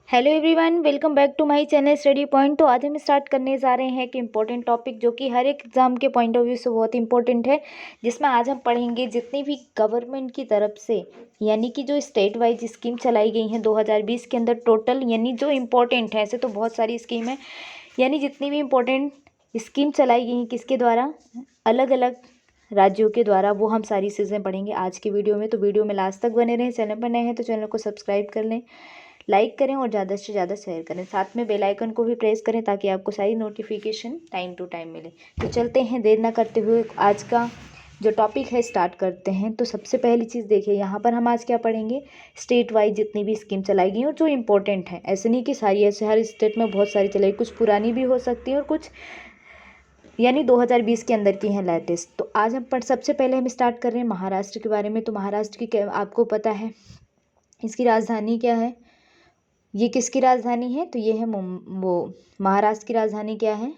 Hello everyone, welcome back to my channel Study Point. तो आज हम स्टार्ट करने जा रहे हैं एक इम्पॉर्टेंट टॉपिक जो कि हर एक एग्जाम के पॉइंट ऑफ व्यू से बहुत इंपॉर्टेंट है, जिसमें आज हम पढ़ेंगे जितनी भी गवर्नमेंट की तरफ से यानी कि जो स्टेट वाइज स्कीम चलाई गई हैं 2020 के अंदर टोटल, यानी जो इम्पोर्टेंट है। ऐसे तो बहुत सारी स्कीम है, यानी जितनी भी इम्पोर्टेंट स्कीम चलाई गई हैं किसके द्वारा, अलग अलग राज्यों के द्वारा, वो हम सारी चीज़ें पढ़ेंगे आज की वीडियो में। तो वीडियो में लास्ट तक बने रहें। चैनल पर नए हैं तो चैनल को सब्सक्राइब कर लें, लाइक करें और ज़्यादा से ज़्यादा शेयर करें। साथ में बेल आइकन को भी प्रेस करें ताकि आपको सारी नोटिफिकेशन टाइम टू टाइम मिले। तो चलते हैं देर ना करते हुए, आज का जो टॉपिक है स्टार्ट करते हैं। तो सबसे पहली चीज़ देखिए, यहाँ पर हम आज क्या पढ़ेंगे, स्टेट वाइज जितनी भी स्कीम चलाई गई और जो इम्पोर्टेंट है। ऐसे नहीं कि सारी, ऐसे हर स्टेट में बहुत सारी चलाई, कुछ पुरानी भी हो सकती है और कुछ यानी 2020 के अंदर की हैं लेटेस्ट। तो आज हम सबसे पहले हम स्टार्ट कर रहे हैं महाराष्ट्र के बारे में। तो महाराष्ट्र की आपको पता है इसकी राजधानी क्या है, ये किसकी राजधानी है, तो ये है वो महाराष्ट्र की राजधानी क्या है,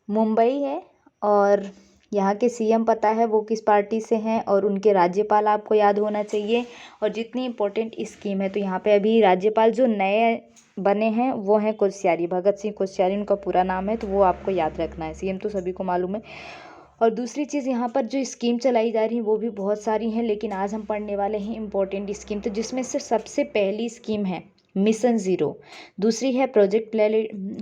मुंबई है। और यहाँ के सीएम पता है वो किस पार्टी से हैं, और उनके राज्यपाल आपको याद होना चाहिए। और जितनी इम्पोर्टेंट स्कीम है, तो यहाँ पे अभी राज्यपाल जो नए बने हैं वो हैं कोश्यारी, भगत सिंह कोश्यारी उनका पूरा नाम है, तो वो आपको याद रखना है। सीएम तो सभी को मालूम है। और दूसरी चीज़, यहाँ पर जो स्कीम चलाई जा रही है वो भी बहुत सारी हैं, लेकिन आज हम पढ़ने वाले हैं इम्पोर्टेंट स्कीम। तो जिसमें से सबसे पहली स्कीम है मिशन ज़ीरो, दूसरी है प्रोजेक्ट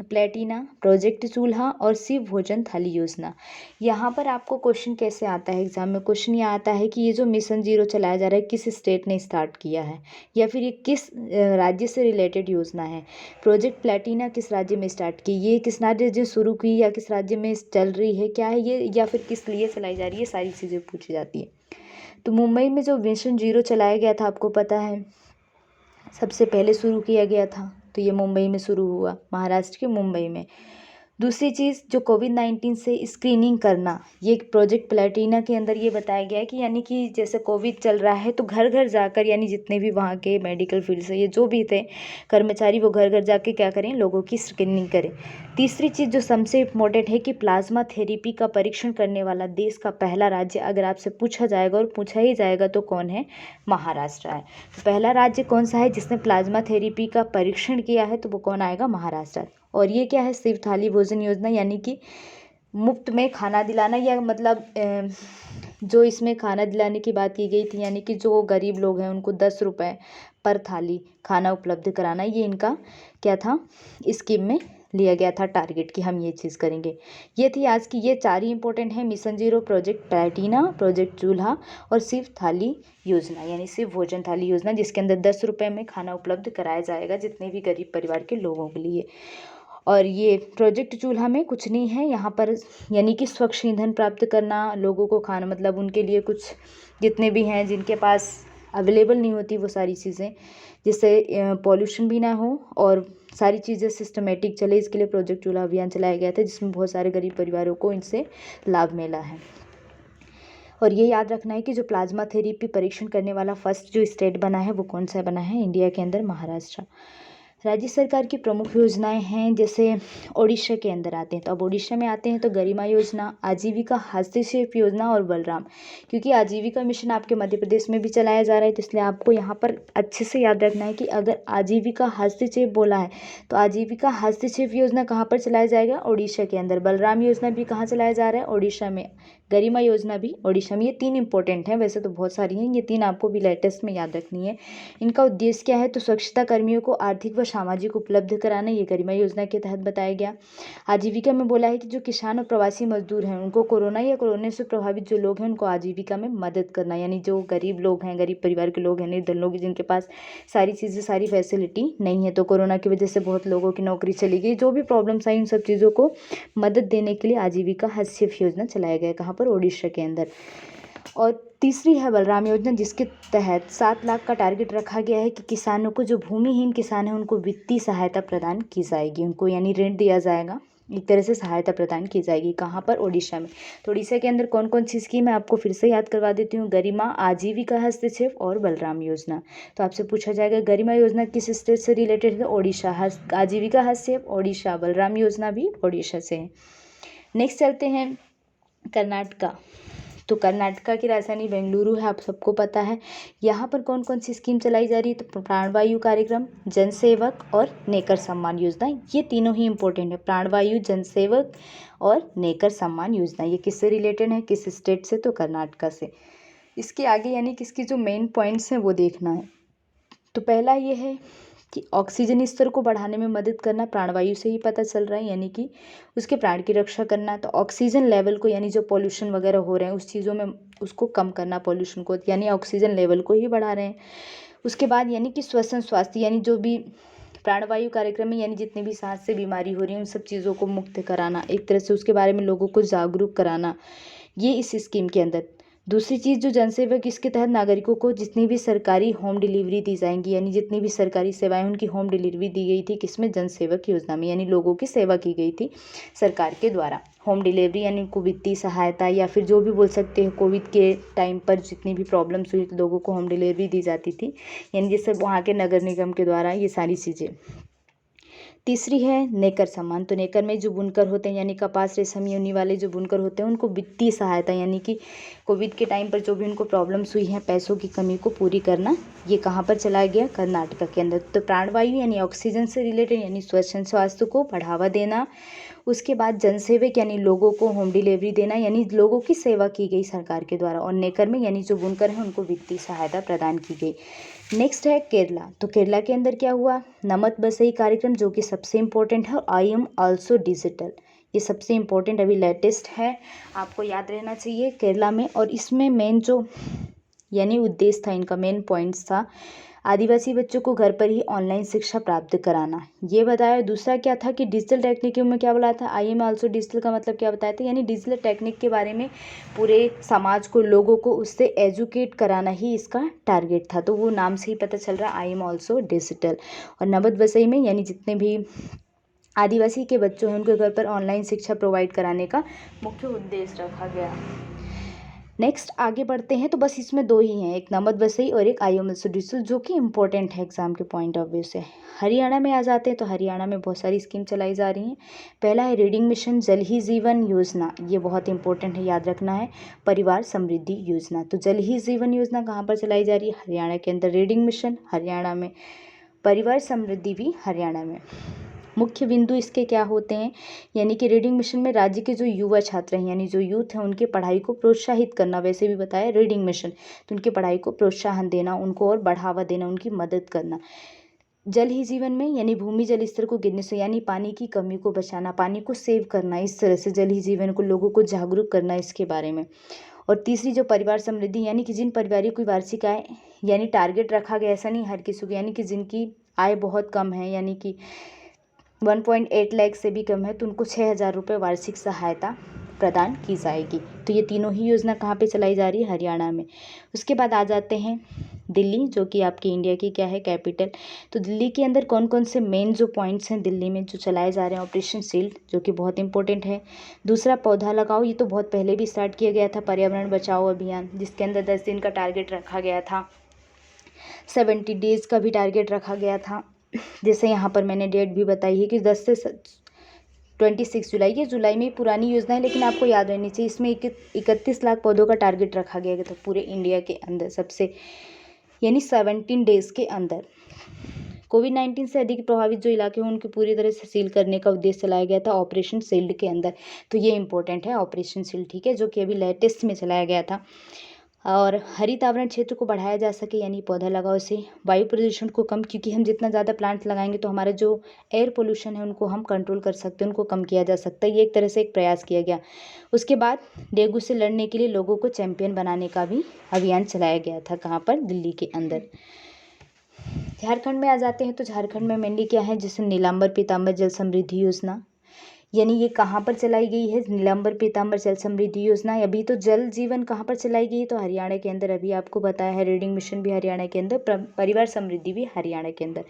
प्लेटिना, प्रोजेक्ट चूल्हा और शिव भोजन थाली योजना। यहाँ पर आपको क्वेश्चन कैसे आता है एग्जाम में, क्वेश्चन ये आता है कि ये जो मिशन ज़ीरो चलाया जा रहा है किस स्टेट ने स्टार्ट किया है, या फिर ये किस राज्य से रिलेटेड योजना है। प्रोजेक्ट प्लेटिना किस राज्य में स्टार्ट की, ये किस राज्य से शुरू की, या किस राज्य में चल रही है, क्या है ये, या फिर किस लिए चलाई जा रही है, सारी चीज़ें पूछी जाती है। तो मुंबई में जो मिशन ज़ीरो चलाया गया था आपको पता है, सबसे पहले शुरू किया गया था, तो ये मुंबई में शुरू हुआ, महाराष्ट्र के मुंबई में। दूसरी चीज़, जो कोविड-19 से स्क्रीनिंग करना, ये प्रोजेक्ट प्लेटिना के अंदर ये बताया गया है कि यानी कि जैसे कोविड चल रहा है तो घर घर जाकर, यानी जितने भी वहाँ के मेडिकल फील्ड से ये जो भी थे कर्मचारी, वो घर घर जाके क्या करें, लोगों की स्क्रीनिंग करें। तीसरी चीज़ जो सबसे इम्पोर्टेंट है कि प्लाज्मा थेरेपी का परीक्षण करने वाला देश का पहला राज्य अगर आपसे पूछा जाएगा, और पूछा ही जाएगा, तो कौन है, महाराष्ट्र है। तो पहला राज्य कौन सा है जिसने प्लाज्मा थेरेपी का परीक्षण किया है, तो वो कौन आएगा, महाराष्ट्र। और ये क्या है, शिव थाली भोजन योजना, यानी कि मुफ्त में खाना दिलाना, या मतलब जो इसमें खाना दिलाने की बात की गई थी, यानी कि जो गरीब लोग हैं उनको 10 रुपये पर थाली खाना उपलब्ध कराना, ये इनका क्या था, स्कीम में लिया गया था टारगेट कि हम ये चीज़ करेंगे। ये थी आज की, ये चार ही इंपॉर्टेंट है, mission zero, project Platina, project चूल्हा और शिव थाली योजना, यानी शिव भोजन थाली योजना, जिसके अंदर 10 रुपये में खाना उपलब्ध कराया जाएगा जितने भी गरीब परिवार के लोगों के लिए। और ये प्रोजेक्ट चूल्हा में कुछ नहीं है यहाँ पर, यानी कि स्वच्छ ईंधन प्राप्त करना, लोगों को खाना, मतलब उनके लिए कुछ जितने भी हैं जिनके पास अवेलेबल नहीं होती वो सारी चीज़ें, जिससे पॉल्यूशन भी ना हो और सारी चीज़ें सिस्टमेटिक चले, इसके लिए प्रोजेक्ट चूल्हा अभियान चलाया गया था, जिसमें बहुत सारे गरीब परिवारों को इनसे लाभ मिला है। और ये याद रखना है कि जो प्लाज्मा थेरेपी परीक्षण करने वाला फर्स्ट जो स्टेट बना है वो कौन सा बना है, इंडिया के अंदर, महाराष्ट्र। राज्य सरकार की प्रमुख योजनाएं हैं, जैसे ओडिशा के अंदर आते हैं, तो अब ओडिशा में आते हैं तो गरिमा योजना, आजीविका हस्तक्षेप योजना और बलराम। क्योंकि आजीविका मिशन आपके मध्य प्रदेश में भी चलाया जा रहा है, तो इसलिए आपको यहाँ पर अच्छे से याद रखना है कि अगर आजीविका हस्तक्षेप बोला है तो आजीविका हस्तक्षेप योजना कहाँ पर चलाया जाएगा, ओडिशा के अंदर। बलराम योजना भी कहाँ चलाया जा रहा है, ओडिशा में। गरिमा योजना भी ओडिशा में। ये तीन इंपॉर्टेंट हैं, वैसे तो बहुत सारी हैं, ये तीन आपको भी लेटेस्ट में याद रखनी है। इनका उद्देश्य क्या है, तो स्वच्छता कर्मियों को आर्थिक व सामाजिक उपलब्ध कराना, ये गरिमा योजना के तहत बताया गया। आजीविका में बोला है कि जो किसान और प्रवासी मजदूर हैं उनको कोरोना या कोरोना से प्रभावित जो लोग हैं उनको आजीविका में मदद करना, यानी जो गरीब लोग हैं, गरीब परिवार के लोग हैं, निर्धन लोग जिनके पास सारी चीज़ें, सारी फैसिलिटी नहीं है, तो कोरोना की वजह से बहुत लोगों की नौकरी चली गई, जो भी प्रॉब्लम्स आई, उन सब चीज़ों को मदद देने के लिए आजीविका हस्तक्षेप योजना चलाया गया, कहाँ पर, ओडिशा के अंदर। और तीसरी है बलराम योजना, जिसके तहत 7 लाख का टारगेट रखा गया है कि किसानों को, जो भूमिहीन किसान हैं उनको वित्तीय सहायता प्रदान की जाएगी, उनको यानी ऋण दिया जाएगा, एक तरह से सहायता प्रदान की जाएगी, कहाँ पर, ओडिशा में। तो ओडिशा के अंदर कौन कौन सी स्कीम है आपको फिर से याद करवा देती हूँ, गरिमा, आजीविका हस्तक्षेप और बलराम योजना। तो आपसे पूछा जाएगा गरिमा योजना किस स्टेट से रिलेटेड है, ओडिशा। आजीविका हस्तक्षेप ओडिशा, बलराम योजना भी ओडिशा से है। नेक्स्ट चलते हैं कर्नाटका। तो कर्नाटका की राजधानी बेंगलुरु है, आप सबको पता है। यहाँ पर कौन कौन सी स्कीम चलाई जा रही है, तो प्राणवायु कार्यक्रम, जनसेवक और नेकर सम्मान योजना, ये तीनों ही इंपॉर्टेंट है। प्राणवायु, जनसेवक और नेकर सम्मान योजना, ये किससे रिलेटेड है, किस स्टेट से, तो कर्नाटका से। इसके आगे यानी कि इसकी जो मेन पॉइंट्स हैं वो देखना है। तो पहला ये है कि ऑक्सीजन स्तर को बढ़ाने में मदद करना, प्राणवायु से ही पता चल रहा है, यानी कि उसके प्राण की रक्षा करना। तो ऑक्सीजन लेवल को, यानी जो पॉल्यूशन वगैरह हो रहे हैं उस चीज़ों में उसको कम करना, पॉल्यूशन को, यानी ऑक्सीजन लेवल को ही बढ़ा रहे हैं। उसके बाद यानी कि श्वसन स्वास्थ्य, यानी जो भी प्राणवायु कार्यक्रम में यानी जितनी भी सांस से बीमारी हो रही है उन सब चीज़ों को मुक्त कराना, एक तरह से उसके बारे में लोगों को जागरूक कराना, ये इस स्कीम के अंदर। दूसरी चीज़ जो जनसेवक, इसके तहत नागरिकों को जितनी भी सरकारी होम डिलीवरी दी जाएंगी, यानी जितनी भी सरकारी सेवाएं उनकी होम डिलीवरी दी गई थी, किसमें, जनसेवक योजना में, यानी लोगों की सेवा की गई थी सरकार के द्वारा। होम डिलीवरी यानी उनको वित्तीय सहायता, या फिर जो भी बोल सकते हैं, कोविड के टाइम पर जितनी भी प्रॉब्लम्स हुई तो लोगों को होम डिलीवरी दी जाती थी, यानी जैसे वहाँ के नगर निगम के द्वारा, ये सारी चीज़ें। तीसरी है नेकर सम्मान। तो नेकर में जो बुनकर होते हैं, यानी कपास, रेशम, ऊनी वाले जो बुनकर होते हैं उनको वित्तीय सहायता, यानी कि कोविड के टाइम पर जो भी उनको प्रॉब्लम्स हुई हैं, पैसों की कमी को पूरी करना, ये कहाँ पर चलाया गया, कर्नाटका के अंदर। तो प्राणवायु यानी ऑक्सीजन से रिलेटेड, यानी श्वसन स्वास्थ्य को बढ़ावा देना। उसके बाद जनसेवक यानी लोगों को होम डिलीवरी देना, यानी लोगों की सेवा की गई सरकार के द्वारा। और नेकर में यानी जो बुनकर हैं उनको वित्तीय सहायता प्रदान की गई। नेक्स्ट है केरला। तो केरला के अंदर क्या हुआ, नमक बसई कार्यक्रम, जो कि सबसे इम्पोर्टेंट है, और आई एम ऑल्सो डिजिटल, ये सबसे इम्पोर्टेंट अभी लेटेस्ट है, आपको याद रहना चाहिए केरला में। और इसमें मेन जो यानी उद्देश्य था, इनका मेन पॉइंट्स था, आदिवासी बच्चों को घर पर ही ऑनलाइन शिक्षा प्राप्त कराना, ये बताया। दूसरा क्या था कि डिजिटल टेक्निक में क्या बोला था, आई एम ऑल्सो डिजिटल का मतलब क्या बताया था, यानी डिजिटल टेक्निक के बारे में पूरे समाज को, लोगों को उससे एजुकेट कराना ही इसका टारगेट था। तो वो नाम से ही पता चल रहा है, आई एम ऑल्सो डिजिटल। और नमक बसई में यानी जितने भी आदिवासी के बच्चों हैं उनके घर पर ऑनलाइन शिक्षा प्रोवाइड कराने का मुख्य उद्देश्य रखा गया। नेक्स्ट आगे बढ़ते हैं। तो बस इसमें दो ही हैं, एक नमक बसई और एक आई एम ऑल्सो डिजिटल, जो कि इंपॉर्टेंट है एग्जाम के पॉइंट ऑफ व्यू से। हरियाणा में आ जाते हैं। तो हरियाणा में बहुत सारी स्कीम चलाई जा रही हैं। पहला है रीडिंग मिशन, जल ही जीवन योजना, ये बहुत इंपॉर्टेंट है, याद रखना है। परिवार समृद्धि योजना, तो जल ही जीवन योजना कहाँ पर चलाई जा रही है, हरियाणा के अंदर। रीडिंग मिशन हरियाणा में, परिवार समृद्धि भी हरियाणा में। मुख्य बिंदु इसके क्या होते हैं, यानी कि रीडिंग मिशन में राज्य के जो युवा छात्र हैं, यानी जो यूथ हैं, उनकी पढ़ाई को प्रोत्साहित करना, वैसे भी बताया रीडिंग मिशन, तो उनकी पढ़ाई को प्रोत्साहन देना, उनको और बढ़ावा देना, उनकी मदद करना। जल ही जीवन में यानी भूमि जल स्तर को गिरने से, यानी पानी की कमी को बचाना, पानी को सेव करना, इस तरह से जल ही जीवन को लोगों को जागरूक करना इसके बारे में। और तीसरी जो परिवार समृद्धि, यानी कि जिन परिवारों की वार्षिक आय, यानी टारगेट रखा गया, ऐसा नहीं हर किसी को, यानी कि जिनकी आय बहुत कम है, यानी कि 1.8 लाख से भी कम है, तो उनको 6,000 रुपये वार्षिक सहायता प्रदान की जाएगी। तो ये तीनों ही योजना कहाँ पे चलाई जा रही है, हरियाणा में। उसके बाद आ जाते हैं दिल्ली, जो कि आपकी इंडिया की क्या है, कैपिटल। तो दिल्ली के अंदर कौन कौन से मेन जो पॉइंट्स हैं दिल्ली में जो चलाए जा रहे हैं, ऑपरेशन शील्ड, जो कि बहुत इंपॉर्टेंट है। दूसरा पौधा लगाओ, ये तो बहुत पहले भी स्टार्ट किया गया था, पर्यावरण बचाओ अभियान, जिसके अंदर 10 दिन का टारगेट रखा गया था, 70 डेज का भी टारगेट रखा गया था। जैसे यहाँ पर मैंने डेट भी बताई है कि 10 से 26 जुलाई, ये जुलाई में पुरानी योजना है, लेकिन आपको याद रहनी चाहिए, इसमें 31 लाख पौधों का टारगेट रखा गया था पूरे इंडिया के अंदर सबसे, यानी 17 डेज के अंदर। कोविड-19 से अधिक प्रभावित जो इलाके हैं उनकी पूरी तरह से सील करने का उद्देश्य चलाया गया था ऑपरेशन शील्ड के अंदर। तो ये इंपॉर्टेंट है ऑपरेशन शील्ड, ठीक है, जो कि अभी लेटेस्ट में चलाया गया था। और हरित आवरण क्षेत्र को बढ़ाया जा सके, यानी पौधा लगाओ से। वायु प्रदूषण को कम, क्योंकि हम जितना ज़्यादा प्लांट्स लगाएंगे तो हमारा जो एयर पोल्यूशन है उनको हम कंट्रोल कर सकते हैं, उनको कम किया जा सकता है, ये एक तरह से एक प्रयास किया गया। उसके बाद डेंगू से लड़ने के लिए लोगों को चैंपियन बनाने का भी अभियान चलाया गया था, कहाँ पर, दिल्ली के अंदर। झारखंड में आ जाते हैं। तो झारखंड में मेनली क्या है, जैसे नीलांबर पीतांबर जल समृद्धि योजना, यानी ये कहाँ पर चलाई गई है, नीलांबर पीतांबर जल समृद्धि योजना। अभी तो जल जीवन कहाँ पर चलाई गई है, तो हरियाणा के अंदर, अभी आपको बताया है। रीडिंग मिशन भी हरियाणा के अंदर, परिवार समृद्धि भी हरियाणा के अंदर।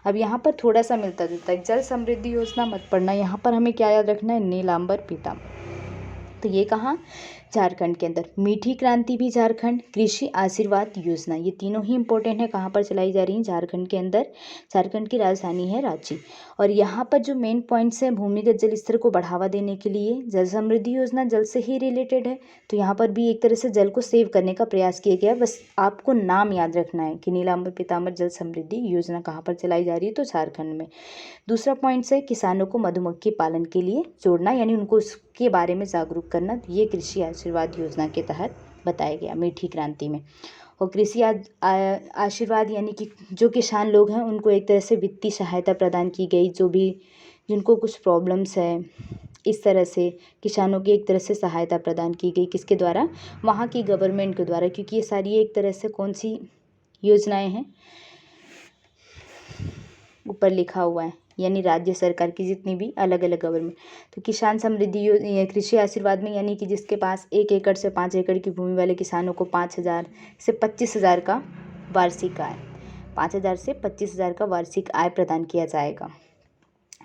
अब यहाँ पर थोड़ा सा मिलता जुलता है, जल समृद्धि योजना मत पढ़ना, यहाँ पर हमें क्या याद रखना है, नीलांबर पीतांबर। तो ये कहाँ, झारखंड के अंदर। मीठी क्रांति भी झारखंड, कृषि आशीर्वाद योजना, ये तीनों ही इंपॉर्टेंट है। कहाँ पर चलाई जा रही हैं? झारखंड के अंदर। झारखंड की राजधानी है रांची। और यहाँ पर जो मेन पॉइंट्स हैं, भूमिगत जल स्तर को बढ़ावा देने के लिए जल समृद्धि योजना जल से ही रिलेटेड है, तो यहाँ पर भी एक तरह से जल को सेव करने का प्रयास किया गया है। बस आपको नाम याद रखना है कि नीलाम्बर पीताम्बर जल समृद्धि योजना कहाँ पर चलाई जा रही है, तो झारखंड में। दूसरा पॉइंट है किसानों को मधुमक्खी पालन के लिए जोड़ना, यानी उनको उसके बारे में जागरूक करना, ये कृषि आशीर्वाद योजना के तहत बताया गया मीठी क्रांति में। और कृषि आशीर्वाद यानी कि जो किसान लोग हैं उनको एक तरह से वित्तीय सहायता प्रदान की गई, जो भी जिनको कुछ प्रॉब्लम्स है, इस तरह से किसानों की एक तरह से सहायता प्रदान की गई। किसके द्वारा? वहाँ की गवर्नमेंट के द्वारा, क्योंकि ये सारी एक तरह से कौन सी योजनाएं हैं, ऊपर लिखा हुआ है, यानी राज्य सरकार की जितनी भी अलग अलग गवर्नमेंट। तो किसान समृद्धि कृषि आशीर्वाद में यानी कि जिसके पास 1 एकड़ से 5 एकड़ की भूमि वाले किसानों को 5,000 से 25,000 का वार्षिक आय, 5,000 से 25,000 का वार्षिक आय प्रदान किया जाएगा।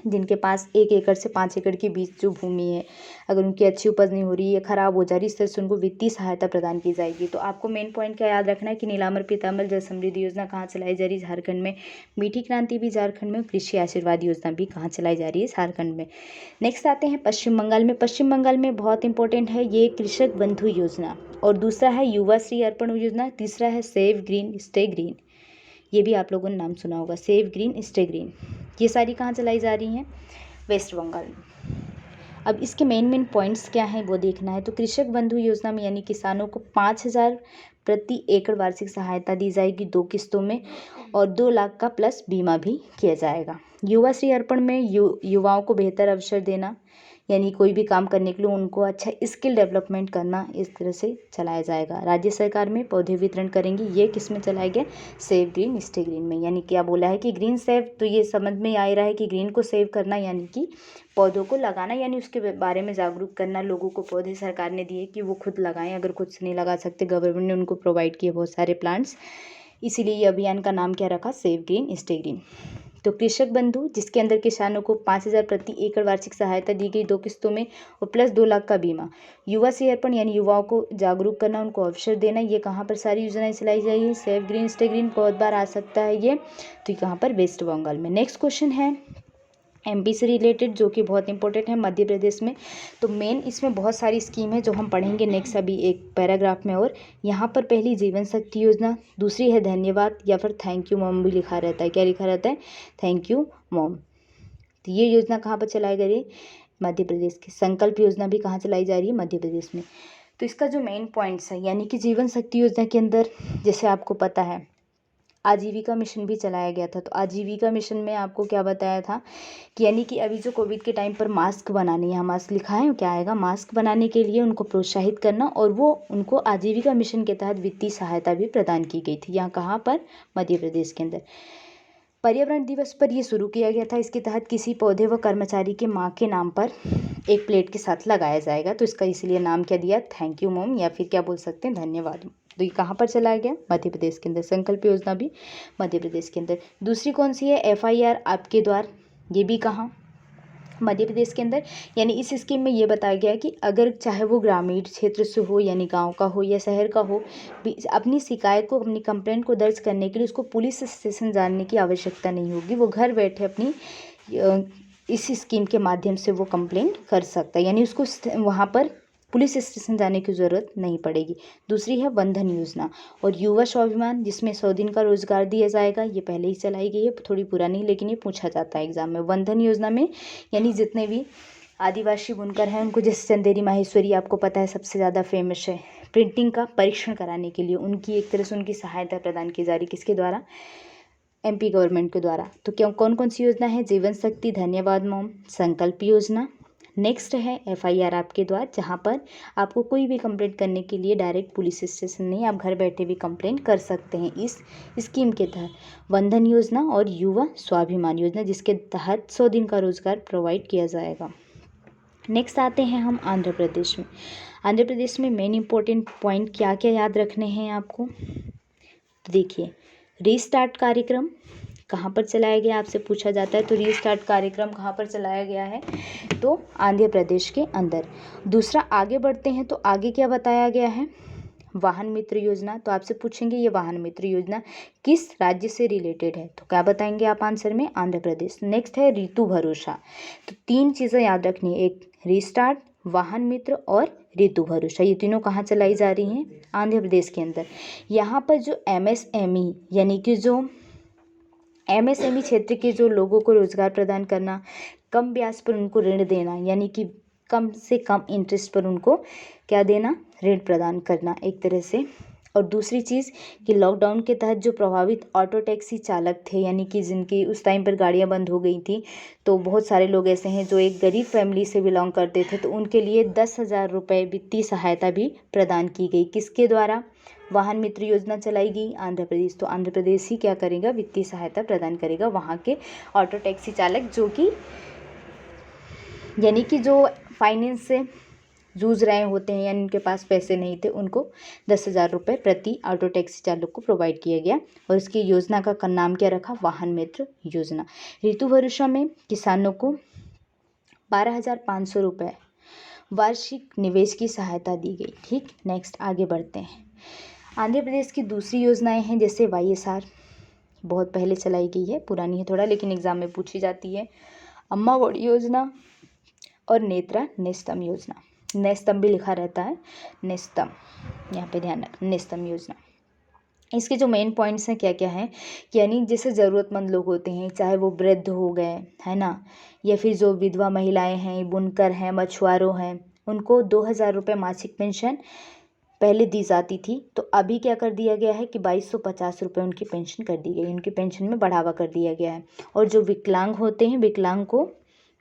जिनके पास 1 एकड़ से 5 एकड़ के बीच जो भूमि है, अगर उनकी अच्छी उपज नहीं हो रही है, खराब हो जा रही है, इस तरह से उनको वित्तीय सहायता प्रदान की जाएगी। तो आपको मेन पॉइंट क्या याद रखना है कि नीलाम्बर पीताम्बर जल समृद्धि योजना कहाँ चलाई जा रही है? झारखंड में। मीठी क्रांति भी झारखंड में, कृषि आशीर्वाद योजना भी कहाँ चलाई जा रही है? झारखंड में। नेक्स्ट आते हैं पश्चिम बंगाल में। पश्चिम बंगाल में बहुत इंपॉर्टेंट है ये कृषक बंधु योजना, और दूसरा है युवा श्री अर्पण योजना, तीसरा है सेव ग्रीन स्टे ग्रीन, ये भी आप लोगों ने नाम सुना होगा, सेव ग्रीन स्टे ग्रीन। ये सारी कहाँ चलाई जा रही हैं? वेस्ट बंगाल में। अब इसके मेन पॉइंट्स क्या हैं वो देखना है। तो कृषक बंधु योजना में यानी किसानों को 5,000 प्रति एकड़ वार्षिक सहायता दी जाएगी 2 किस्तों में, और 2 लाख का प्लस बीमा भी किया जाएगा। युवा श्री अर्पण में युवाओं को बेहतर अवसर देना, यानी कोई भी काम करने के लिए उनको अच्छा स्किल डेवलपमेंट करना, इस तरह से चलाया जाएगा। राज्य सरकार में पौधे वितरण करेंगे, ये किस में चलाया गया? सेव ग्रीन स्टे ग्रीन में। यानी क्या बोला है कि ग्रीन सेव, तो ये समझ में आ रहा है कि ग्रीन को सेव करना यानी कि पौधों को लगाना, यानी उसके बारे में जागरूक करना। लोगों को पौधे सरकार ने दिए कि वो खुद लगाएं, अगर खुद से नहीं लगा सकते, गवर्नमेंट ने उनको प्रोवाइड किए बहुत सारे प्लांट्स, इसीलिए ये अभियान का नाम क्या रखा? Save green stay green. तो कृषक बंधु जिसके अंदर किसानों को 5,000 प्रति एकड़ वार्षिक सहायता दी गई 2 किस्तों में, और प्लस 2 लाख का बीमा। युवा से अर्पण यानी युवाओं को जागरूक करना, उनको अवसर देना, ये कहाँ पर सारी योजनाएं चलाई जाएगी? सेव ग्रीन स्टे ग्रीन, बहुत बार आ सकता है ये, तो ये कहाँ पर? वेस्ट बंगाल में। नेक्स्ट क्वेश्चन है एमपी से रिलेटेड, जो कि बहुत इंपॉर्टेंट है, मध्य प्रदेश में। तो मेन इसमें बहुत सारी स्कीम है जो हम पढ़ेंगे नेक्स्ट अभी एक पैराग्राफ में। और यहाँ पर पहली जीवन शक्ति योजना, दूसरी है धन्यवाद या फिर थैंक यू मॉम भी लिखा रहता है। क्या लिखा रहता है? Thank you mom. तो ये योजना कहाँ पर चलाई जा रही है? मध्य प्रदेश की। संकल्प योजना भी कहाँ चलाई जा रही है? मध्य प्रदेश में। तो इसका जो मेन पॉइंट्स है, यानी कि जीवन शक्ति योजना के अंदर जैसे आपको पता है आजीविका मिशन भी चलाया गया था। तो आजीविका मिशन में आपको क्या बताया था कि यानी कि अभी जो कोविड के टाइम पर मास्क बनाने, यहाँ मास्क लिखा है, क्या आएगा? मास्क बनाने के लिए उनको प्रोत्साहित करना, और वो उनको आजीविका मिशन के तहत वित्तीय सहायता भी प्रदान की गई थी। यहाँ कहाँ पर? मध्य प्रदेश के अंदर। पर्यावरण दिवस पर ये शुरू किया गया था। इसके तहत किसी पौधे व कर्मचारी के माँ के नाम पर एक प्लेट के साथ लगाया जाएगा। तो इसका इसलिए नाम क्या दिया? थैंक यू मॉम, या फिर क्या बोल सकते हैं? धन्यवाद। तो ये कहाँ पर चलाया गया? मध्य प्रदेश के अंदर। संकल्प योजना भी मध्य प्रदेश के अंदर। दूसरी कौन सी है? FIR आपके द्वार, ये भी कहाँ? मध्य प्रदेश के अंदर। यानी इस स्कीम में ये बताया गया कि अगर चाहे वो ग्रामीण क्षेत्र से हो, यानी गांव का हो या शहर का हो, अपनी शिकायत को, अपनी कंप्लेंट को दर्ज करने के लिए उसको पुलिस स्टेशन जाने की आवश्यकता नहीं होगी। वो घर बैठे अपनी इस स्कीम के माध्यम से वो कंप्लेंट कर सकता है, यानी उसको वहाँ पर पुलिस स्टेशन जाने की ज़रूरत नहीं पड़ेगी। दूसरी है वंधन योजना और युवा स्वाभिमान, जिसमें 100 दिन का रोजगार दिया जाएगा। ये पहले ही चलाई गई है, थोड़ी पुरानी, लेकिन ये पूछा जाता है एग्जाम में। वंधन योजना में यानी जितने भी आदिवासी बुनकर हैं उनको, जैसे चंदेरी माहेश्वरी आपको पता है सबसे ज़्यादा फेमस है, प्रिंटिंग का परीक्षण कराने के लिए उनकी एक तरह से उनकी सहायता प्रदान की जा रही, किसके द्वारा? MP गवर्नमेंट के द्वारा। तो क्यों कौन कौन सी योजना है? जीवन शक्ति, धन्यवाद मॉम, संकल्प योजना। नेक्स्ट है FIR आपके द्वार, जहाँ पर आपको कोई भी कंप्लेंट करने के लिए डायरेक्ट पुलिस स्टेशन नहीं, आप घर बैठे भी कंप्लेंट कर सकते हैं इस स्कीम के तहत। वंधन योजना और युवा स्वाभिमान योजना, जिसके तहत 100 दिन का रोजगार प्रोवाइड किया जाएगा। नेक्स्ट आते हैं हम आंध्र प्रदेश में। आंध्र प्रदेश में मेन इंपॉर्टेंट पॉइंट क्या क्या याद रखने हैं आपको? तो देखिए, रीस्टार्ट कार्यक्रम, कहाँ पर चलाया गया आपसे पूछा जाता है, तो रीस्टार्ट कार्यक्रम कहाँ पर चलाया गया है, तो आंध्र प्रदेश के अंदर। दूसरा, आगे बढ़ते हैं तो आगे क्या बताया गया है, वाहन मित्र योजना। तो आपसे पूछेंगे ये वाहन मित्र योजना किस राज्य से रिलेटेड है, तो क्या बताएंगे आप आंसर में, आंध्र प्रदेश। नेक्स्ट है ऋतु भरोसा। तो 3 चीज़ें याद रखनी है, एक रीस्टार्ट, वाहन मित्र और ऋतु भरोसा। ये तीनों कहाँ चलाई जा रही हैं, आंध्र प्रदेश के अंदर। यहाँ पर जो MSME यानी कि जो MSME क्षेत्र के जो लोगों को रोजगार प्रदान करना, कम ब्याज पर उनको ऋण देना, यानी कि कम से कम इंटरेस्ट पर उनको क्या देना, ऋण प्रदान करना एक तरह से। और दूसरी चीज़ कि लॉकडाउन के तहत जो प्रभावित ऑटो टैक्सी चालक थे, यानी कि जिनकी उस टाइम पर गाड़ियां बंद हो गई थी, तो बहुत सारे लोग ऐसे हैं जो एक गरीब फैमिली से बिलोंग करते थे, तो उनके लिए 10,000 रुपये वित्तीय सहायता भी प्रदान की गई। किसके द्वारा, वाहन मित्र योजना चलाई गई, आंध्र प्रदेश। तो आंध्र प्रदेश ही क्या करेगा, वित्तीय सहायता प्रदान करेगा वहाँ के ऑटो टैक्सी चालक जो कि यानी कि जो फाइनेंस से जूझ रहे होते हैं, यानी उनके पास पैसे नहीं थे, उनको 10,000 रुपये प्रति ऑटो टैक्सी चालक को प्रोवाइड किया गया। और इसकी योजना का नाम क्या रखा, वाहन मित्र योजना। ऋतु भरोसा में किसानों को 12,500 रुपये वार्षिक निवेश की सहायता दी गई। ठीक, नेक्स्ट आगे बढ़ते हैं। आंध्र प्रदेश की दूसरी योजनाएं हैं जैसे YSR, बहुत पहले चलाई गई है, पुरानी है थोड़ा, लेकिन एग्जाम में पूछी जाती है। अम्मा ఒడి योजना और नेत्रा नेस्तम योजना। नेस्तम भी लिखा रहता है, नेस्तम, यहाँ पे ध्यान रखना, नेस्तम योजना। इसके जो मेन पॉइंट्स हैं क्या क्या हैं, यानी जैसे ज़रूरतमंद लोग होते हैं, चाहे वो वृद्ध हो गए, है ना, या फिर जो विधवा महिलाएं हैं, बुनकर हैं, मछुआरों हैं, उनको 2,000 रुपये मासिक पेंशन पहले दी जाती थी। तो अभी क्या कर दिया गया है कि 2,250 रुपये उनकी पेंशन कर दी गई, उनकी पेंशन में बढ़ावा कर दिया गया है। और जो विकलांग होते हैं,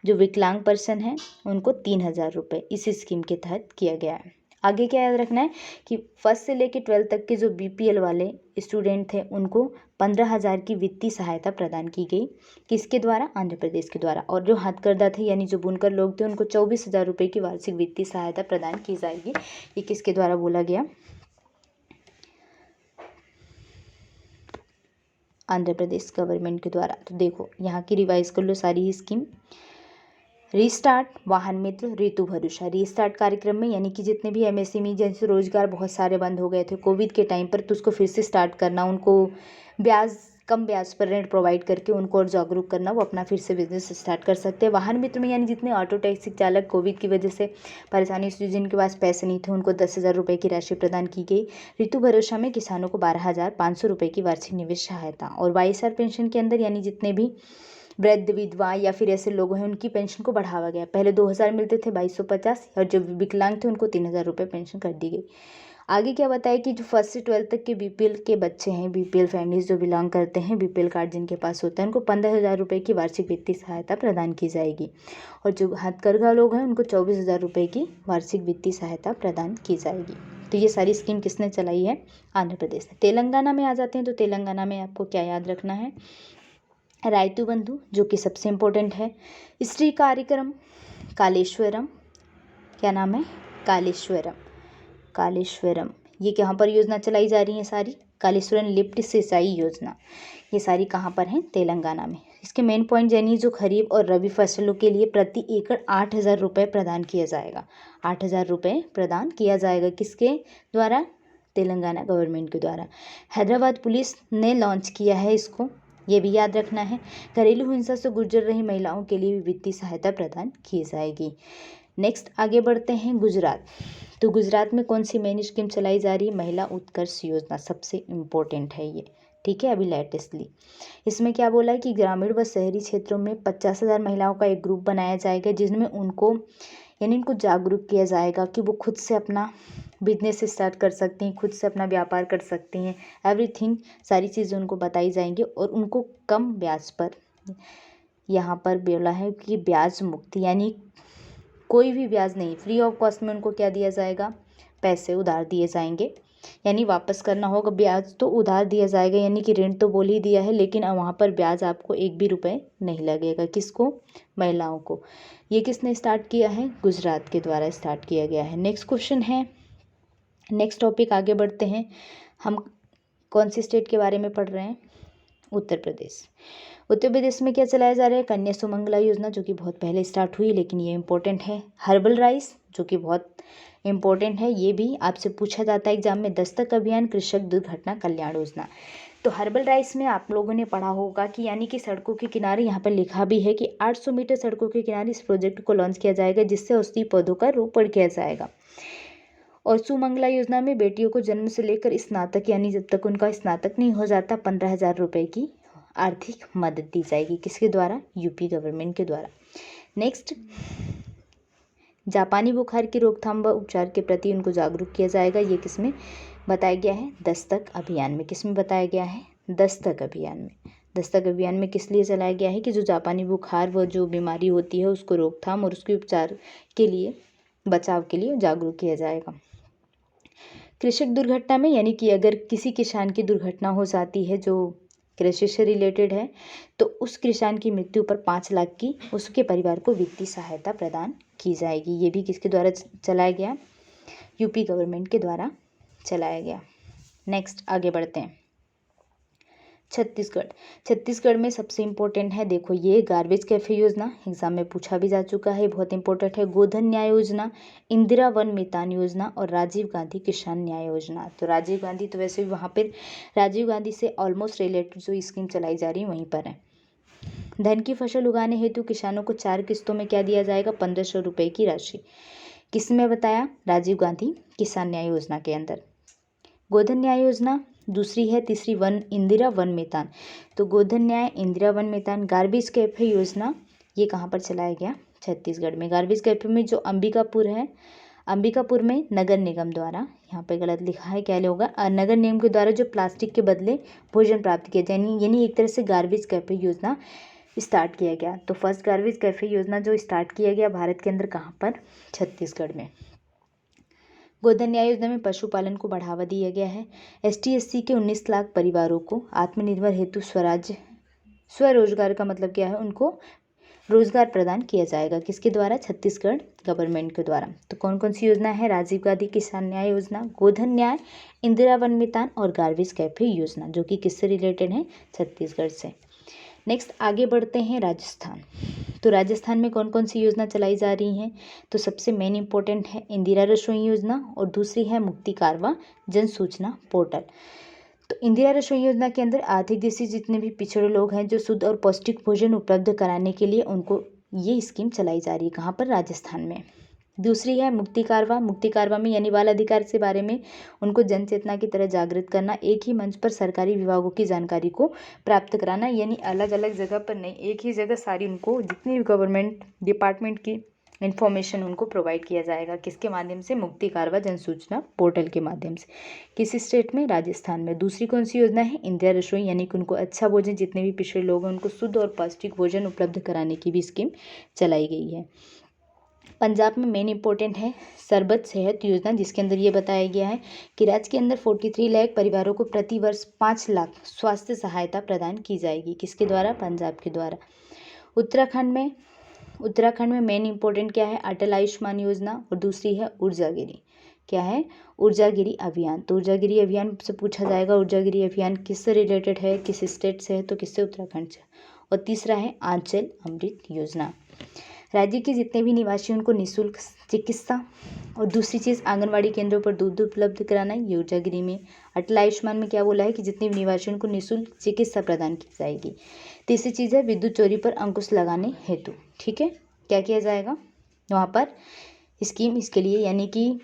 जो विकलांग पर्सन हैं, उनको 3,000 रुपये इस स्कीम के तहत किया गया है। आगे क्या याद रखना है कि 1st से लेकर 12th तक के जो BPL वाले स्टूडेंट थे, उनको 15,000 की वित्तीय सहायता प्रदान की गई। किसके द्वारा, आंध्र प्रदेश के द्वारा। और जो हथकरघा थे, यानी जो बुनकर लोग थे, उनको 24,000 रुपये की वार्षिक वित्तीय सहायता प्रदान की जाएगी। ये किसके द्वारा बोला गया, आंध्र प्रदेश गवर्नमेंट के द्वारा। तो देखो यहाँ की रिवाइज कर लो सारी स्कीम। रीस्टार्ट, वाहन मित्र, ऋतु भरोसा। रीस्टार्ट कार्यक्रम में यानी कि जितने भी MSME जैसे रोजगार बहुत सारे बंद हो गए थे कोविड के टाइम पर, तो उसको फिर से स्टार्ट करना, उनको कम ब्याज पर ऋण प्रोवाइड करके उनको और जागरूक करना, वो अपना फिर से बिजनेस स्टार्ट कर सकते हैं। वाहन मित्र में यानी जितने ऑटो टैक्सी चालक कोविड की वजह से परेशानी से, जिनके पास पैसे नहीं थे, उनको 10,000 रुपये की राशि प्रदान की गई। ऋतु भरोसा में किसानों को 12,500 रुपये की वार्षिक निवेश सहायता। और YSR पेंशन के अंदर यानी जितने भी वृद्ध, विधवा या फिर ऐसे लोग हैं, उनकी पेंशन को बढ़ावा गया। पहले 2,000 मिलते थे, 2,250, और जो विकलांग थे उनको 3,000 रुपये पेंशन कर दी गई। आगे क्या बताया कि जो 1st से 12th तक के BPL के बच्चे हैं, BPL फैमिलीज जो बिलोंग करते हैं, BPL कार्ड जिनके पास होता है, उनको 15,000 रुपये की वार्षिक वित्तीय सहायता प्रदान की जाएगी। और जो हथकरघा लोग हैं, उनको 24,000 रुपये की वार्षिक वित्तीय सहायता प्रदान की जाएगी। तो ये सारी स्कीम किसने चलाई है, आंध्र प्रदेश ने। तेलंगाना में आ जाते हैं, तो तेलंगाना में आपको क्या याद रखना है, रायतु बंधु, जो कि सबसे इम्पोर्टेंट है। स्त्री कार्यक्रम, कालेश्वरम, क्या नाम है, कालेश्वरम। ये कहाँ पर योजना चलाई जा रही है सारी, कालेश्वरम लिफ्ट सिंचाई योजना। ये सारी कहाँ पर हैं, तेलंगाना में। इसके मेन पॉइंट यानी जो खरीफ और रबी फसलों के लिए प्रति एकड़ 8,000 रुपये प्रदान किया जाएगा। 8,000 रुपये प्रदान किया जाएगा, किसके द्वारा, तेलंगाना गवर्नमेंट के द्वारा। हैदराबाद पुलिस ने लॉन्च किया है इसको, ये भी याद रखना है। घरेलू हिंसा से गुजर रही महिलाओं के लिए भी वित्तीय सहायता प्रदान की जाएगी। नेक्स्ट आगे बढ़ते हैं, गुजरात। तो गुजरात में कौन सी मेन स्कीम चलाई जा रही है, महिला उत्कर्ष योजना, सबसे इम्पोर्टेंट है ये, ठीक है, अभी लेटेस्टली। इसमें क्या बोला है कि ग्रामीण व शहरी क्षेत्रों में 50,000 महिलाओं का एक ग्रुप बनाया जाएगा, जिसमें उनको जागरूक किया जाएगा कि वो खुद से अपना बिजनेस स्टार्ट कर सकती हैं, खुद से अपना व्यापार कर सकती हैं, एवरीथिंग, सारी चीज़ें उनको बताई जाएंगी। और उनको कम ब्याज पर, यहाँ पर बोला है कि ब्याज मुक्त, यानी कोई भी ब्याज नहीं, फ्री ऑफ कॉस्ट में उनको क्या दिया जाएगा, पैसे उधार दिए जाएंगे, यानी वापस करना होगा, ब्याज तो उधार दिया जाएगा, यानी कि ऋण तो बोल ही दिया है, लेकिन वहाँ पर ब्याज आपको 1 भी रुपये नहीं लगेगा। किसको, महिलाओं को। ये किसने स्टार्ट किया है, गुजरात के द्वारा स्टार्ट किया गया है। नेक्स्ट क्वेश्चन है, नेक्स्ट टॉपिक आगे बढ़ते हैं। हम कौन सी स्टेट के बारे में पढ़ रहे हैं, उत्तर प्रदेश। उत्तर प्रदेश में क्या चलाया जा रहा है? कन्या सुमंगला योजना, जो कि बहुत पहले स्टार्ट हुई, लेकिन ये इम्पोर्टेंट है। हर्बल राइस, जो कि बहुत इम्पोर्टेंट है, ये भी आपसे पूछा जाता है एग्जाम में। दस्तक अभियान, कृषक दुर्घटना कल्याण योजना। तो हर्बल राइस में आप लोगों ने पढ़ा होगा कि यानी कि सड़कों के किनारे, यहाँ पर लिखा भी है कि 800 मीटर सड़कों के किनारे इस प्रोजेक्ट को लॉन्च किया जाएगा, जिससे औषधीय पौधों का रोपण किया जाएगा। और सुमंगला योजना में बेटियों को जन्म से लेकर स्नातक, यानी जब तक उनका स्नातक नहीं हो जाता, 15,000 रुपये की आर्थिक मदद दी जाएगी। किसके द्वारा? यूपी गवर्नमेंट के द्वारा। नेक्स्ट, जापानी बुखार की रोकथाम व उपचार के प्रति उनको जागरूक किया जाएगा। ये किसमें बताया गया है? दस्तक अभियान में। किसमें बताया गया है? दस्तक अभियान में। दस्तक अभियान में किस लिए चलाया गया है? कि जो जापानी बुखार व जो बीमारी होती है उसको रोकथाम और उसके उपचार के लिए, बचाव के लिए जागरूक किया जाएगा। कृषक दुर्घटना में, यानी कि अगर किसी किसान की दुर्घटना हो जाती है जो कृषि से रिलेटेड है, तो उस किसान की मृत्यु पर 5 लाख की उसके परिवार को वित्तीय सहायता प्रदान की जाएगी। ये भी किसके द्वारा चलाया गया? यूपी गवर्नमेंट के द्वारा चलाया गया। नेक्स्ट आगे बढ़ते हैं। छत्तीसगढ़। छत्तीसगढ़ में सबसे इम्पोर्टेंट है, देखो ये गार्बेज कैफे योजना, एग्जाम में पूछा भी जा चुका है, बहुत इंपॉर्टेंट है। गोधन न्याय योजना, इंदिरा वन मितान योजना और राजीव गांधी किसान न्याय योजना। तो राजीव गांधी, तो वैसे भी वहाँ पर राजीव गांधी से ऑलमोस्ट रिलेटेड जो स्कीम चलाई जा रही है वहीं पर है। धन की फसल उगाने हेतु किसानों को 4 किस्तों में क्या दिया जाएगा? 1500 रुपये की राशि। किसमें बताया? राजीव गांधी किसान न्याय योजना के अंदर। गोधन न्याय योजना दूसरी है, तीसरी इंदिरा वन मितान। तो गोधन न्याय, इंदिरा वन मितान। गार्बेज कैफे योजना, ये कहाँ पर चलाया गया? छत्तीसगढ़ में। गार्बेज कैफे में जो अंबिकापुर है, अंबिकापुर में नगर निगम द्वारा, यहाँ पे गलत लिखा है, क्या होगा? नगर निगम के द्वारा जो प्लास्टिक के बदले भोजन प्राप्त किया जाए, यानी एक तरह से गार्बेज कैफे योजना स्टार्ट किया गया। तो फर्स्ट गार्बेज कैफे योजना जो स्टार्ट किया गया भारत के अंदर, कहाँ पर? छत्तीसगढ़ में। गोधन न्याय योजना में पशुपालन को बढ़ावा दिया गया है। ST/SC के 19 लाख परिवारों को आत्मनिर्भर हेतु स्वरोजगार का मतलब क्या है? उनको रोजगार प्रदान किया जाएगा। किसके द्वारा? छत्तीसगढ़ गवर्नमेंट के द्वारा। तो कौन कौन सी योजना है? राजीव गांधी किसान न्याय योजना, गोधन न्याय, इंदिरा वन मितान और गार्बेज कैफे योजना, जो कि किससे रिलेटेड है? छत्तीसगढ़ से। नेक्स्ट आगे बढ़ते हैं। राजस्थान। तो राजस्थान में कौन कौन सी योजना चलाई जा रही हैं? तो सबसे मेन इंपॉर्टेंट है इंदिरा रसोई योजना और दूसरी है मुक्ति कारवा जन सूचना पोर्टल। तो इंदिरा रसोई योजना के अंदर आर्थिक दृष्टि से जितने भी पिछड़े लोग हैं, जो शुद्ध और पौष्टिक भोजन उपलब्ध कराने के लिए उनको ये स्कीम चलाई जा रही है। कहाँ पर? राजस्थान में। दूसरी है मुक्ति कारवा। मुक्ति कारवा में यानी बाल अधिकार के बारे में उनको जन चेतना की तरह जागृत करना, एक ही मंच पर सरकारी विभागों की जानकारी को प्राप्त कराना, यानी अलग अलग जगह पर नहीं, एक ही जगह सारी उनको जितनी भी गवर्नमेंट डिपार्टमेंट की इन्फॉर्मेशन उनको प्रोवाइड किया जाएगा। किसके माध्यम से? मुक्ति कारवा जन सूचना पोर्टल के माध्यम से। किस स्टेट में? राजस्थान में। दूसरी कौन सी योजना है? इंदिरा रसोई, यानी कि उनको अच्छा भोजन, जितने भी पिछड़े लोग हैं उनको शुद्ध और पौष्टिक भोजन उपलब्ध कराने की भी स्कीम चलाई गई है। पंजाब में मेन इंपॉर्टेंट है सरबत सेहत योजना, जिसके अंदर ये बताया गया है कि राज्य के अंदर 43 लाख परिवारों को प्रति वर्ष 5 लाख स्वास्थ्य सहायता प्रदान की जाएगी। किसके द्वारा? पंजाब के द्वारा। उत्तराखंड में मेन इंपॉर्टेंट क्या है? अटल आयुष्मान योजना और दूसरी है ऊर्जागिरी। क्या है? ऊर्जागिरी अभियान। तो ऊर्जागिरी अभियान से पूछा जाएगा, ऊर्जागिरी अभियान किससे रिलेटेड है, किस स्टेट से है? तो किससे? उत्तराखंड से। और तीसरा है आंचल अमृत योजना। राज्य के जितने भी निवासी उनको निःशुल्क चिकित्सा और दूसरी चीज़ आंगनवाड़ी केंद्रों पर दूध उपलब्ध कराना, ये ऊर्जागिरी में। अटल आयुष्मान में क्या बोला है? कि जितने भी निवासी उनको निःशुल्क चिकित्सा प्रदान की जाएगी। तीसरी चीज़ है विद्युत चोरी पर अंकुश लगाने हेतु। ठीक है, क्या किया जाएगा वहाँ पर? स्कीम इसके लिए, यानी कि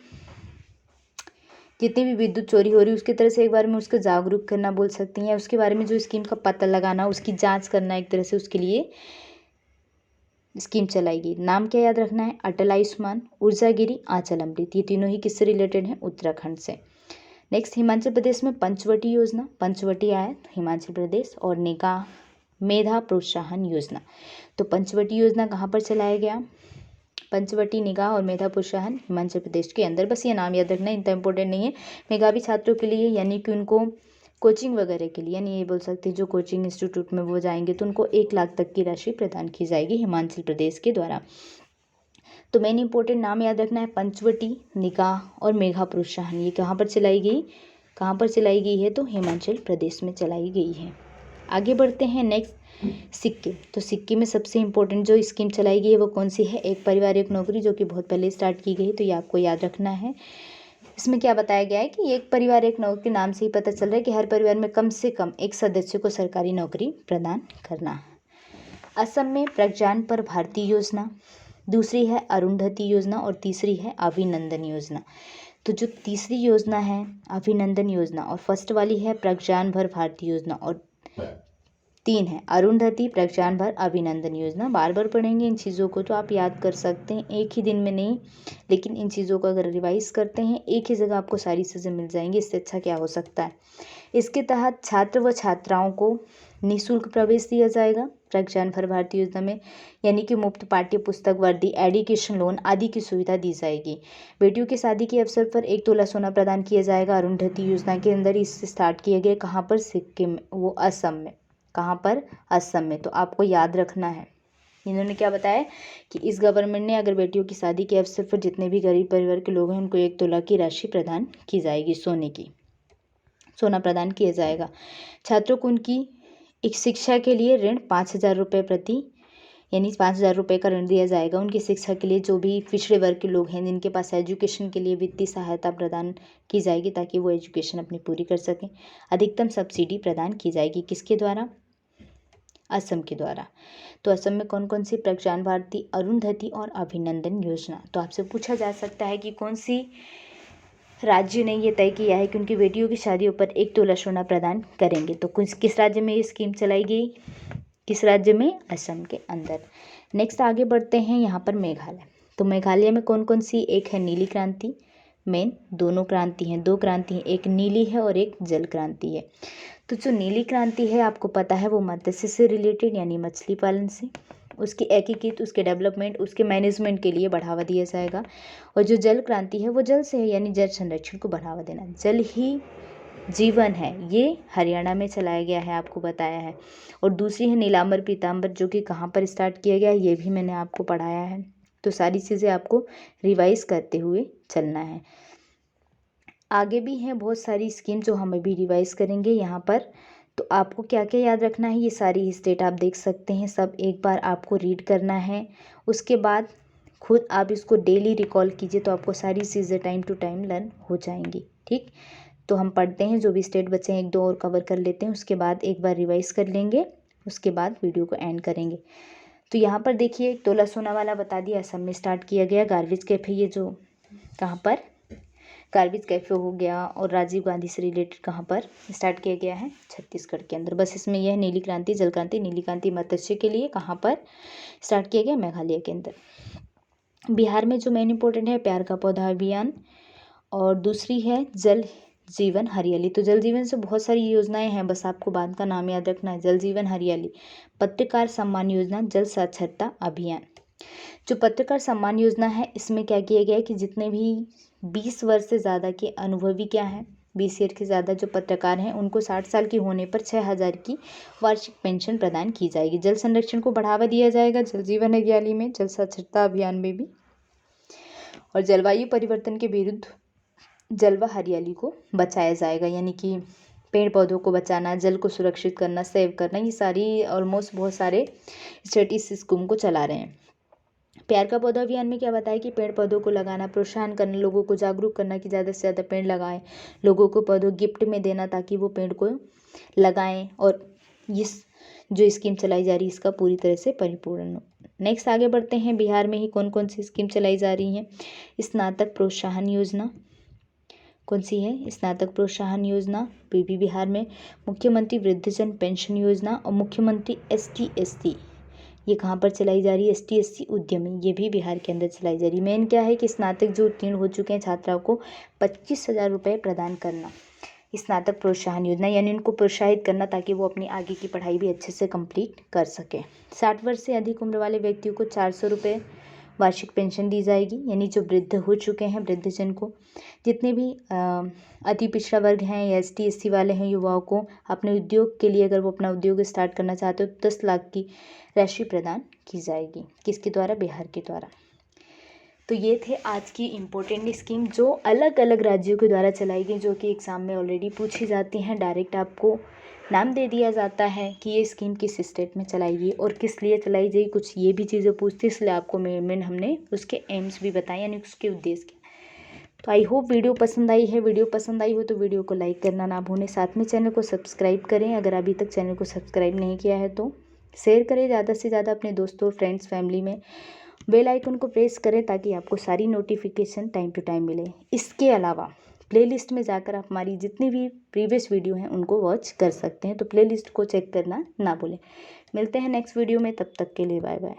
जितनी भी विद्युत चोरी हो रही है उसकी तरह से एक बार में उसको जागरूक करना बोल सकती हैं, उसके बारे में जो स्कीम का पता लगाना, उसकी जांच करना, एक तरह से उसके लिए स्कीम चलाएगी। नाम क्या याद रखना है? अटल आयुष्मान, ऊर्जागिरी, आंचल अमृत। ये तीनों ही किससे रिलेटेड हैं? उत्तराखंड से। नेक्स्ट हिमाचल प्रदेश में पंचवटी योजना, पंचवटी आया हिमाचल प्रदेश, और निगाह मेधा प्रोत्साहन योजना। तो पंचवटी योजना कहाँ पर चलाया गया? पंचवटी, निगाह और मेधा प्रोत्साहन हिमाचल प्रदेश के अंदर। बस ये नाम याद रखना, इतना इंपॉर्टेंट नहीं है। मेधावी छात्रों के लिए, यानी कि उनको कोचिंग वगैरह के लिए, यानी ये बोल सकते हैं जो कोचिंग इंस्टीट्यूट में वो जाएंगे तो उनको 1 लाख तक की राशि प्रदान की जाएगी हिमाचल प्रदेश के द्वारा। तो मेन इंपॉर्टेंट नाम याद रखना है पंचवटी, निगाह और मेधा प्रोत्साहन। ये कहाँ पर चलाई गई? कहाँ पर चलाई गई है? तो हिमाचल प्रदेश में चलाई गई है। आगे बढ़ते हैं नेक्स्ट सिक्किम। तो सिक्किम में सबसे इम्पोर्टेंट जो स्कीम चलाई गई है वो कौन सी है? एक परिवार एक नौकरी, जो कि बहुत पहले स्टार्ट की गई है, तो ये आपको याद रखना है। इसमें क्या बताया गया है कि एक परिवार एक नौकरी के नाम से ही पता चल रहा है कि हर परिवार में कम से कम एक सदस्य को सरकारी नौकरी प्रदान करना। असम में प्रज्ञान पर भारती योजना, दूसरी है अरुंधति योजना और तीसरी है अभिनंदन योजना। तो जो तीसरी योजना है अभिनंदन योजना और फर्स्ट वाली है प्रज्ञान भर भारती योजना और 3 है अरुंधति प्रज्ञान भर अभिनंदन योजना। बार बार पढ़ेंगे इन चीज़ों को तो आप याद कर सकते हैं, एक ही दिन में नहीं, लेकिन इन चीज़ों को अगर रिवाइज करते हैं एक ही जगह आपको सारी चीज़ें मिल जाएंगी, इससे अच्छा क्या हो सकता है। इसके तहत छात्र व छात्राओं को निःशुल्क प्रवेश दिया जाएगा प्रज्ञान भर भारती योजना में, यानी कि मुफ्त पाठ्य पुस्तक, वर्दी, एजुकेशन लोन आदि की सुविधा दी जाएगी। बेटियों की शादी के अवसर पर 1 तोला सोना प्रदान किया जाएगा। अरुंधति योजना के अंदर इस स्टार्ट किया गया, कहाँ पर? सिक्किम, वो असम में। कहाँ पर? असम में। तो आपको याद रखना है, इन्होंने क्या बताया कि इस गवर्नमेंट ने अगर बेटियों की शादी के अवसर पर जितने भी गरीब परिवार के लोग हैं उनको 1 तोला की राशि प्रदान की जाएगी, सोने की, सोना प्रदान किया जाएगा। छात्रों को उनकी एक शिक्षा के लिए ऋण 5,000 रुपये प्रति, यानी 5,000 रुपये का ऋण दिया जाएगा उनकी शिक्षा के लिए। जो भी पिछड़े वर्ग के लोग हैं जिनके पास एजुकेशन के लिए वित्तीय सहायता प्रदान की जाएगी ताकि वो एजुकेशन अपनी पूरी कर सकें। अधिकतम सब्सिडी प्रदान की जाएगी, किसके द्वारा? असम के द्वारा। तो असम में कौन कौन सी? प्रज्ञान भारती, अरुंधति और अभिनंदन योजना। तो आपसे पूछा जा सकता है कि कौन सी राज्य ने ये तय किया है कि उनकी बेटियों की शादियों पर 1 तोला सोना प्रदान करेंगे। तो किस राज्य में ये स्कीम चलाई गई? किस राज्य में? असम के अंदर। नेक्स्ट आगे बढ़ते हैं, यहाँ पर मेघालय। तो मेघालय में कौन कौन सी? एक है नीली क्रांति, मेन दोनों क्रांति हैं, 2 क्रांति हैं, एक नीली है और एक जल क्रांति है। तो जो नीली क्रांति है आपको पता है वो मत्स्य से रिलेटेड, यानी मछली पालन से, उसकी एकीकृत, उसके डेवलपमेंट, उसके मैनेजमेंट के लिए बढ़ावा दिया जाएगा। और जो जल क्रांति है वो जल से है, यानी जल संरक्षण को बढ़ावा देना। जल ही जीवन है, ये हरियाणा में चलाया गया है, आपको बताया है। और दूसरी है नीलांबर पीतांबर, जो कि कहाँ पर स्टार्ट किया गया है ये भी मैंने आपको पढ़ाया है। तो सारी चीज़ें आपको रिवाइज करते हुए चलना है। आगे भी हैं बहुत सारी स्कीम जो हम अभी रिवाइज करेंगे यहाँ पर। तो आपको क्या क्या याद रखना है, ये सारी स्टेट आप देख सकते हैं, सब एक बार आपको रीड करना है। उसके बाद खुद आप इसको डेली रिकॉल कीजिए तो आपको सारी चीज़ें टाइम टू टाइम लर्न हो जाएंगी। ठीक, तो हम पढ़ते हैं, जो भी स्टेट बचे हैं 1-2 और कवर कर लेते हैं, उसके बाद एक बार रिवाइज कर लेंगे, उसके बाद वीडियो को एंड करेंगे। तो यहाँ पर देखिए 1 तोला सोना वाला बता दिया, असम में स्टार्ट किया गया। गार्बेज कैफे, ये जो कहाँ पर? गार्बेज कैफे हो गया। और राजीव गांधी से रिलेटेड कहाँ पर स्टार्ट किया गया है? छत्तीसगढ़ के अंदर। बस इसमें यह नीली क्रांति, जल क्रांति, नीली क्रांति मत्स्य के लिए कहाँ पर स्टार्ट किया गया? मेघालय के अंदर। बिहार में जो मेन इंपॉर्टेंट है प्यार का पौधा अभियान, और दूसरी है जल जीवन हरियाली। तो जल जीवन से बहुत सारी योजनाएं हैं, बस आपको बात का नाम याद रखना है, जल जीवन हरियाली। पत्रकार सम्मान योजना, जल साक्षरता अभियान। जो पत्रकार सम्मान योजना है इसमें क्या किया गया है कि जितने भी 20 वर्ष से ज़्यादा के अनुभवी क्या हैं, 20 ईयर के ज़्यादा जो पत्रकार हैं उनको 60 साल की होने पर 6,000 की वार्षिक पेंशन प्रदान की जाएगी। जल संरक्षण को बढ़ावा दिया जाएगा जल जीवन हरियाली में, जल साक्षरता अभियान में भी। और जलवायु परिवर्तन के विरुद्ध जल व हरियाली को बचाया जाएगा, यानी कि पेड़ पौधों को बचाना, जल को सुरक्षित करना, सेव करना, ये सारी ऑलमोस्ट बहुत सारे स्टेट इस स्कीम को चला रहे हैं। प्यार का पौधा अभियान में क्या बताया कि पेड़ पौधों को लगाना, प्रोत्साहन करना, लोगों को जागरूक करना कि ज़्यादा से ज़्यादा पेड़ लगाएं, लोगों को पौधों गिफ्ट में देना ताकि वो पेड़ को लगाएं। और इस जो स्कीम चलाई जा रही है इसका पूरी तरह से परिपूर्ण हो। नेक्स्ट आगे बढ़ते हैं, बिहार में ही कौन कौन सी स्कीम चलाई जा रही हैं। स्नातक प्रोत्साहन योजना कौन सी है? स्नातक प्रोत्साहन योजना पीपी बिहार में। मुख्यमंत्री वृद्धजन पेंशन योजना और मुख्यमंत्री ST/SC, ये कहाँ पर चलाई जा रही है? ST/SC उद्यमी, ये भी बिहार के अंदर चलाई जा रही है। मेन क्या है कि स्नातक जो उत्तीर्ण हो चुके हैं छात्राओं को 25,000 रुपये प्रदान करना, स्नातक प्रोत्साहन योजना, यानी उनको प्रोत्साहित करना ताकि वो अपनी आगे की पढ़ाई भी अच्छे से कंप्लीट कर सकें। 60 वर्ष से अधिक उम्र वाले व्यक्तियों को 400 रुपये वार्षिक पेंशन दी जाएगी, यानी जो वृद्ध हो चुके हैं वृद्धजन को। जितने भी अति पिछड़ा वर्ग हैं या ST/SC वाले हैं युवाओं को अपने उद्योग के लिए, अगर वो अपना उद्योग स्टार्ट करना चाहते हो तो 10 लाख की राशि प्रदान की जाएगी। किसके द्वारा? बिहार के द्वारा। तो ये थे आज की इम्पोर्टेंट स्कीम जो अलग अलग राज्यों के द्वारा चलाई गई, जो कि एग्ज़ाम में ऑलरेडी पूछी जाती हैं। डायरेक्ट आपको नाम दे दिया जाता है कि ये स्कीम किस स्टेट में चलाई गई और किस लिए चलाई गई, कुछ ये भी चीज़ें पूछती, इसलिए आपको मेन हमने उसके एम्स भी बताए, यानी उसके उद्देश्य क्या। तो आई होप वीडियो पसंद आई है। वीडियो पसंद आई हो तो वीडियो को लाइक करना ना भूलें, साथ में चैनल को सब्सक्राइब करें। अगर अभी तक चैनल को सब्सक्राइब नहीं किया है तो शेयर करें ज़्यादा से ज़्यादा अपने दोस्तों, फ्रेंड्स, फैमिली में। बेल आइकन को प्रेस करें ताकि आपको सारी नोटिफिकेशन टाइम टू टाइम मिले। इसके अलावा प्लेलिस्ट में जाकर आप हमारी जितनी भी प्रीवियस वीडियो हैं उनको वॉच कर सकते हैं, तो प्लेलिस्ट को चेक करना ना भूलें। मिलते हैं नेक्स्ट वीडियो में, तब तक के लिए बाय बाय।